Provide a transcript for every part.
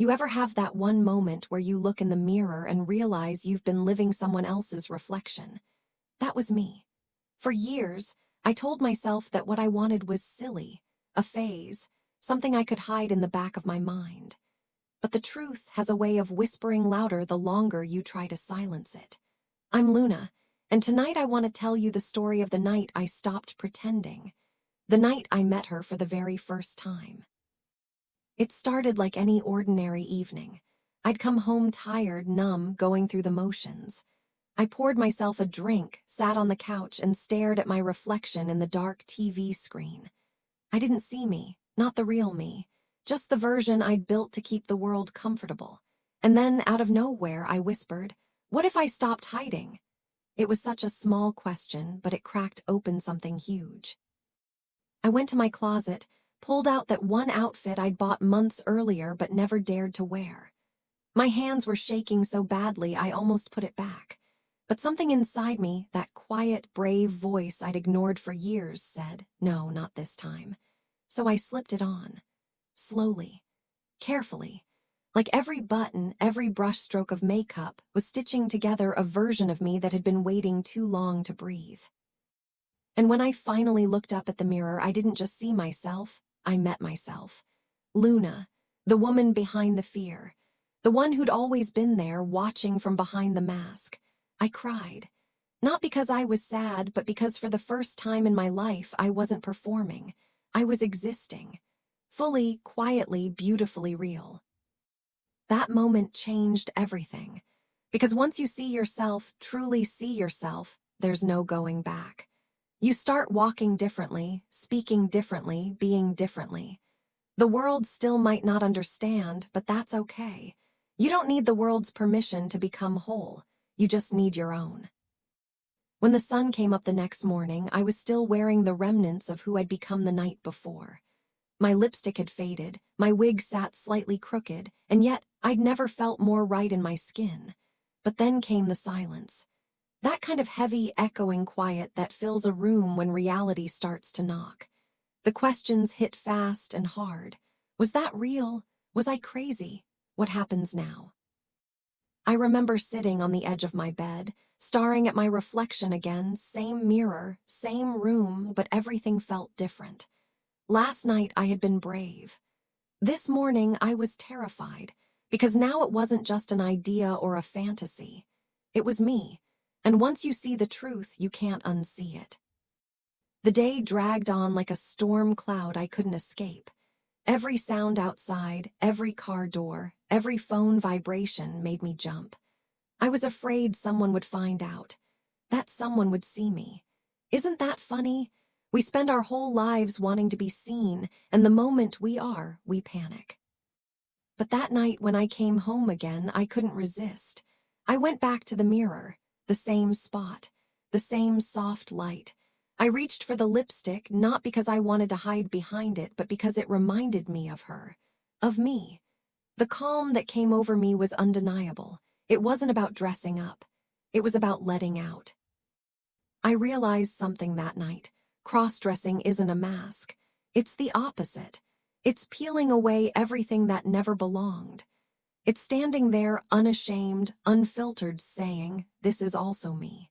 You ever have that one moment where you look in the mirror and realize you've been living someone else's reflection? That was me. For years, I told myself that what I wanted was silly, a phase, something I could hide in the back of my mind. But the truth has a way of whispering louder the longer you try to silence it. I'm Luna, and tonight I want to tell you the story of the night I stopped pretending, the night I met her for the very first time. It started like any ordinary evening. I'd come home tired, numb, going through the motions. I poured myself a drink, sat on the couch, and stared at my reflection in the dark TV screen. I didn't see me, not the real me, just the version I'd built to keep the world comfortable. And then, out of nowhere, I whispered, "What if I stopped hiding?" It was such a small question, but it cracked open something huge. I went to my closet, pulled out that one outfit I'd bought months earlier but never dared to wear. My hands were shaking so badly I almost put it back. But something inside me, that quiet, brave voice I'd ignored for years, said, "No, not this time." So I slipped it on. Slowly, carefully, like every button, every brushstroke of makeup was stitching together a version of me that had been waiting too long to breathe. And when I finally looked up at the mirror, I didn't just see myself, I met myself. Luna, the woman behind the fear, the one who'd always been there, watching from behind the mask. I cried, not because I was sad, but because for the first time in my life I wasn't performing. I was existing, fully, quietly, beautifully real. That moment changed everything, because once you see yourself, truly see yourself, there's no going back. You start walking differently, speaking differently, being differently. The world still might not understand, but that's okay. You don't need the world's permission to become whole. You just need your own. When the sun came up the next morning, I was still wearing the remnants of who I'd become the night before. My lipstick had faded, my wig sat slightly crooked, and yet I'd never felt more right in my skin. But then came the silence. That kind of heavy, echoing quiet that fills a room when reality starts to knock. The questions hit fast and hard. Was that real? Was I crazy? What happens now? I remember sitting on the edge of my bed, staring at my reflection again, same mirror, same room, but everything felt different. Last night I had been brave. This morning I was terrified, because now it wasn't just an idea or a fantasy. It was me, and once you see the truth, you can't unsee it. The day dragged on like a storm cloud I couldn't escape. Every sound outside, every car door, every phone vibration made me jump. I was afraid someone would find out, that someone would see me. Isn't that funny? We spend our whole lives wanting to be seen, and the moment we are, we panic. But that night when I came home again, I couldn't resist. I went back to the mirror, the same spot, the same soft light. I reached for the lipstick, not because I wanted to hide behind it, but because it reminded me of her, of me. The calm that came over me was undeniable. It wasn't about dressing up. It was about letting out. I realized something that night. Cross-dressing isn't a mask. It's the opposite. It's peeling away everything that never belonged. It's standing there unashamed, unfiltered, saying, "This is also me."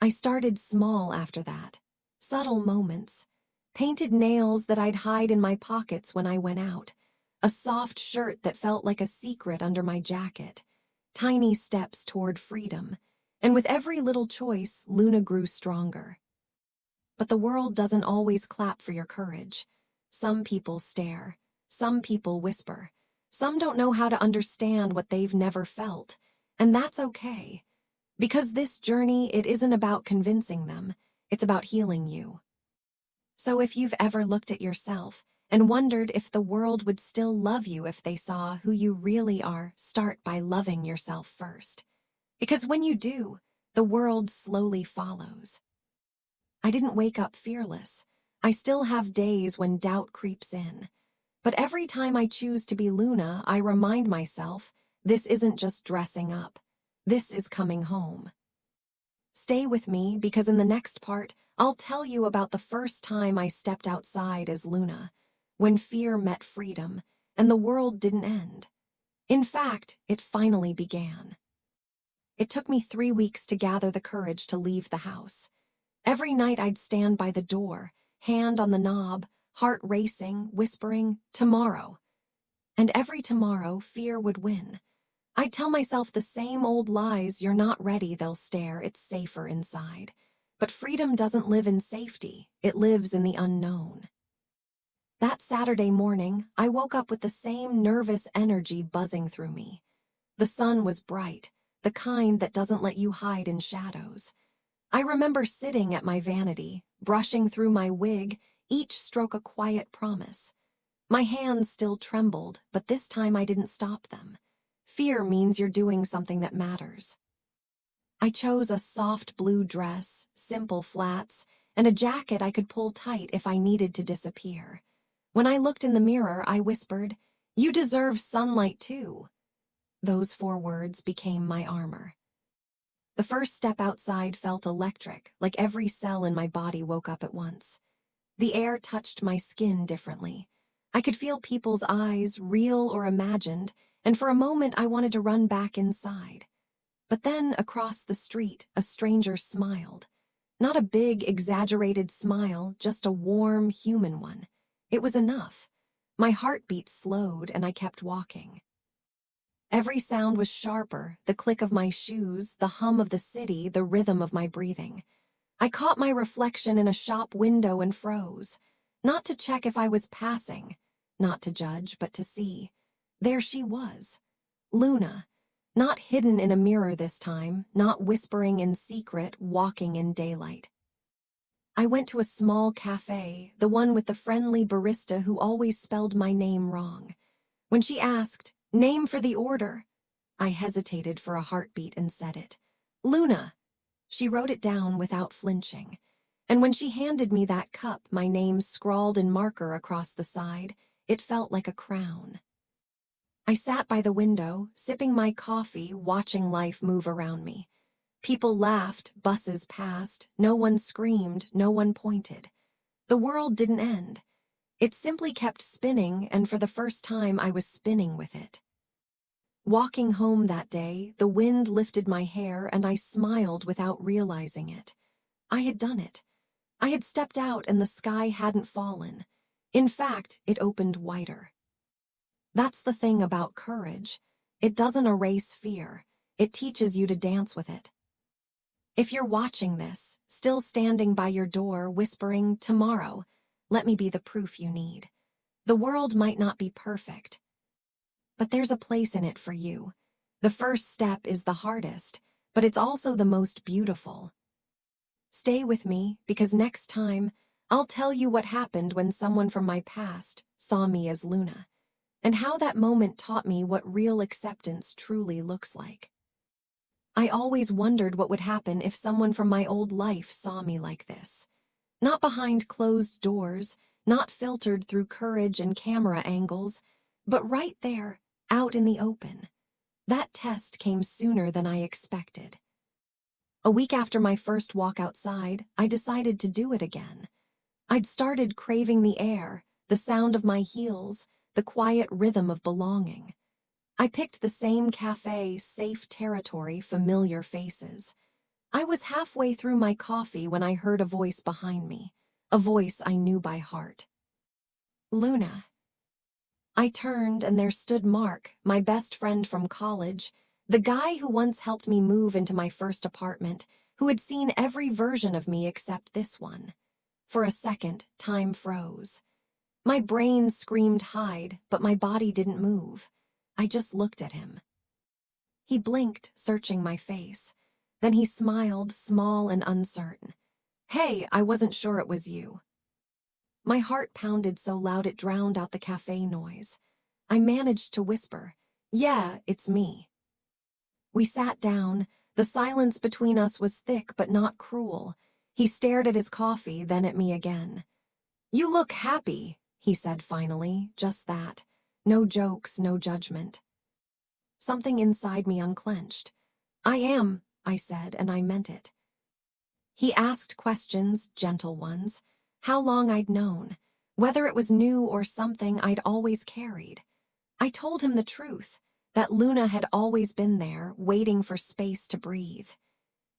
I started small after that. Subtle moments. Painted nails that I'd hide in my pockets when I went out. A soft shirt that felt like a secret under my jacket. Tiny steps toward freedom. And with every little choice, Luna grew stronger. But the world doesn't always clap for your courage. Some people stare. Some people whisper. Some don't know how to understand what they've never felt. And that's okay. Because this journey, it isn't about convincing them, it's about healing you. So if you've ever looked at yourself and wondered if the world would still love you if they saw who you really are, start by loving yourself first. Because when you do, the world slowly follows. I didn't wake up fearless. I still have days when doubt creeps in. But every time I choose to be Luna, I remind myself, this isn't just dressing up. This is coming home. Stay with me, because in the next part, I'll tell you about the first time I stepped outside as Luna, when fear met freedom, and the world didn't end. In fact, it finally began. It took me 3 weeks to gather the courage to leave the house. Every night I'd stand by the door, hand on the knob, heart racing, whispering, "Tomorrow." And every tomorrow, fear would win. I'd tell myself the same old lies: "You're not ready," they'll stare, "it's safer inside." But freedom doesn't live in safety, it lives in the unknown. That Saturday morning, I woke up with the same nervous energy buzzing through me. The sun was bright, the kind that doesn't let you hide in shadows. I remember sitting at my vanity, brushing through my wig, each stroke a quiet promise. My hands still trembled, but this time I didn't stop them. Fear means you're doing something that matters. I chose a soft blue dress, simple flats, and a jacket I could pull tight if I needed to disappear. When I looked in the mirror, I whispered, "You deserve sunlight too." Those 4 words became my armor. The first step outside felt electric, like every cell in my body woke up at once. The air touched my skin differently. I could feel people's eyes, real or imagined, and for a moment I wanted to run back inside. But then, across the street, a stranger smiled. Not a big, exaggerated smile, just a warm, human one. It was enough. My heartbeat slowed and I kept walking. Every sound was sharper: the click of my shoes, the hum of the city, the rhythm of my breathing. I caught my reflection in a shop window and froze. Not to check if I was passing, not to judge, but to see. There she was, Luna. Not hidden in a mirror this time, not whispering in secret, walking in daylight. I went to a small cafe, the one with the friendly barista who always spelled my name wrong. When she asked, "Name for the order," I hesitated for a heartbeat and said it. "Luna." She wrote it down without flinching. And when she handed me that cup, my name scrawled in marker across the side, it felt like a crown. I sat by the window, sipping my coffee, watching life move around me. People laughed, buses passed, no one screamed, no one pointed. The world didn't end. It simply kept spinning, and for the first time I was spinning with it. Walking home that day, the wind lifted my hair and I smiled without realizing it. I had done it. I had stepped out and the sky hadn't fallen. In fact, it opened wider. That's the thing about courage. It doesn't erase fear. It teaches you to dance with it. If you're watching this, still standing by your door, whispering, "Tomorrow," let me be the proof you need. The world might not be perfect, but there's a place in it for you. The first step is the hardest, but it's also the most beautiful. Stay with me, because next time, I'll tell you what happened when someone from my past saw me as Luna, and how that moment taught me what real acceptance truly looks like. I always wondered what would happen if someone from my old life saw me like this. Not behind closed doors, not filtered through courage and camera angles, but right there, out in the open. That test came sooner than I expected. A week after my first walk outside, I decided to do it again. I'd started craving the air, the sound of my heels, the quiet rhythm of belonging. I picked the same cafe, safe territory, familiar faces. I was halfway through my coffee when I heard a voice behind me, a voice I knew by heart. "Luna." I turned and there stood Mark, my best friend from college, the guy who once helped me move into my first apartment, who had seen every version of me except this one. For a second, time froze. My brain screamed hide, but my body didn't move. I just looked at him. He blinked, searching my face. Then he smiled, small and uncertain. "Hey, I wasn't sure it was you." My heart pounded so loud it drowned out the cafe noise. I managed to whisper, "Yeah, it's me." We sat down. The silence between us was thick but not cruel. He stared at his coffee, then at me again. "You look happy," he said finally, just that. No jokes, no judgment. Something inside me unclenched. "I am," I said, and I meant it. He asked questions, gentle ones. How long I'd known, whether it was new or something I'd always carried. I told him the truth, that Luna had always been there, waiting for space to breathe.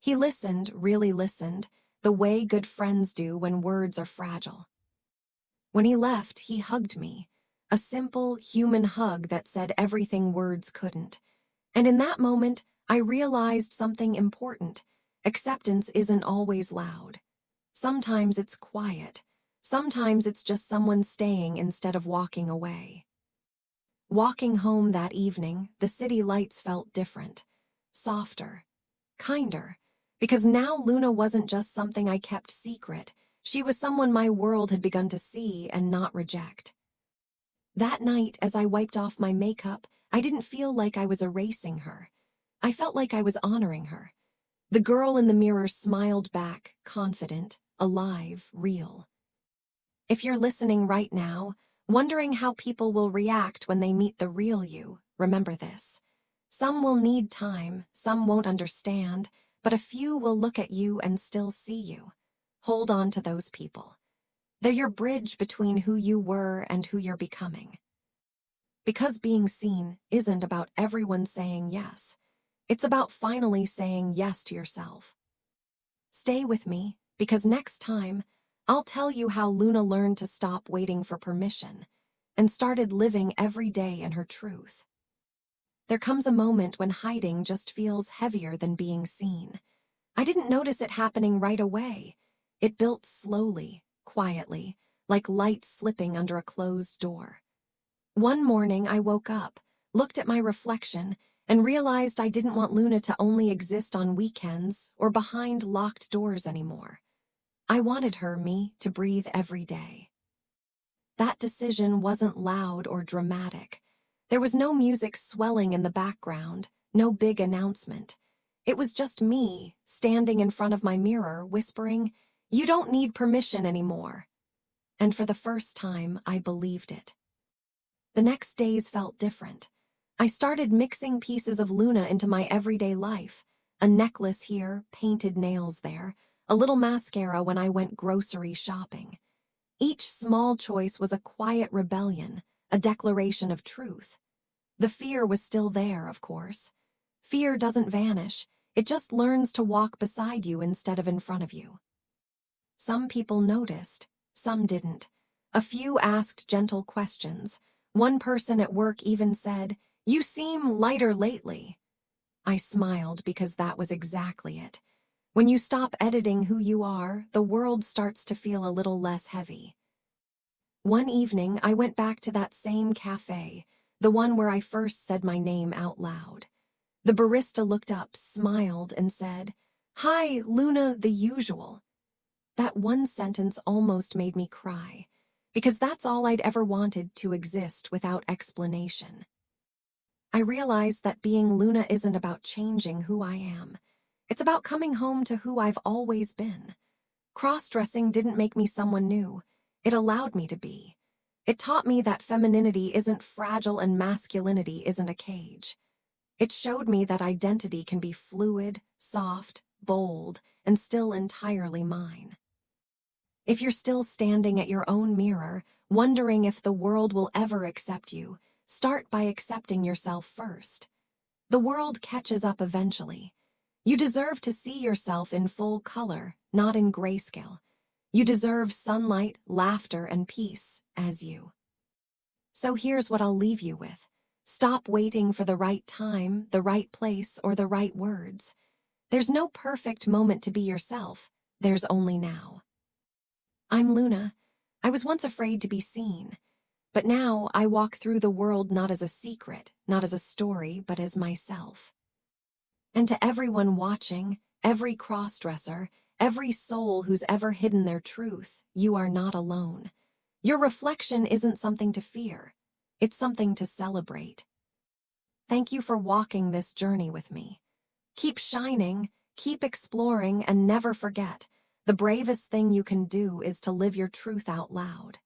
He listened, really listened, the way good friends do when words are fragile. When he left, he hugged me, a simple, human hug that said everything words couldn't. And in that moment, I realized something important. Acceptance isn't always loud. Sometimes it's quiet. Sometimes it's just someone staying instead of walking away. Walking home that evening, the city lights felt different, softer, kinder, because now Luna wasn't just something I kept secret. She was someone my world had begun to see and not reject. That night, as I wiped off my makeup, I didn't feel like I was erasing her. I felt like I was honoring her. The girl in the mirror smiled back, confident, alive, real. If you're listening right now, wondering how people will react when they meet the real you, remember this. Some will need time, some won't understand, but a few will look at you and still see you. Hold on to those people. They're your bridge between who you were and who you're becoming. Because being seen isn't about everyone saying yes. It's about finally saying yes to yourself. Stay with me, because next time, I'll tell you how Luna learned to stop waiting for permission and started living every day in her truth. There comes a moment when hiding just feels heavier than being seen. I didn't notice it happening right away. It built slowly, quietly, like light slipping under a closed door. One morning I woke up, looked at my reflection, and realized I didn't want Luna to only exist on weekends or behind locked doors anymore. I wanted her, me, to breathe every day. That decision wasn't loud or dramatic. There was no music swelling in the background, no big announcement. It was just me, standing in front of my mirror, whispering, "You don't need permission anymore." And for the first time, I believed it. The next days felt different. I started mixing pieces of Luna into my everyday life. A necklace here, painted nails there, a little mascara when I went grocery shopping. Each small choice was a quiet rebellion, a declaration of truth. The fear was still there, of course. Fear doesn't vanish, it just learns to walk beside you instead of in front of you. Some people noticed, some didn't. A few asked gentle questions. One person at work even said, "You seem lighter lately." I smiled because that was exactly it. When you stop editing who you are, the world starts to feel a little less heavy. One evening, I went back to that same cafe, the one where I first said my name out loud. The barista looked up, smiled, and said, "Hi, Luna, the usual." That one sentence almost made me cry, because that's all I'd ever wanted, to exist without explanation. I realized that being Luna isn't about changing who I am. It's about coming home to who I've always been. Cross-dressing didn't make me someone new. It allowed me to be. It taught me that femininity isn't fragile and masculinity isn't a cage. It showed me that identity can be fluid, soft, bold, and still entirely mine. If you're still standing at your own mirror, wondering if the world will ever accept you, start by accepting yourself first. The world catches up eventually. You deserve to see yourself in full color, not in grayscale. You deserve sunlight, laughter, and peace as you. So here's what I'll leave you with. Stop waiting for the right time, the right place, or the right words. There's no perfect moment to be yourself. There's only now. I'm Luna. I was once afraid to be seen, but now I walk through the world not as a secret, not as a story, but as myself. And to everyone watching, every cross-dresser, every soul who's ever hidden their truth, you are not alone. Your reflection isn't something to fear. It's something to celebrate. Thank you for walking this journey with me. Keep shining, keep exploring, and never forget, the bravest thing you can do is to live your truth out loud.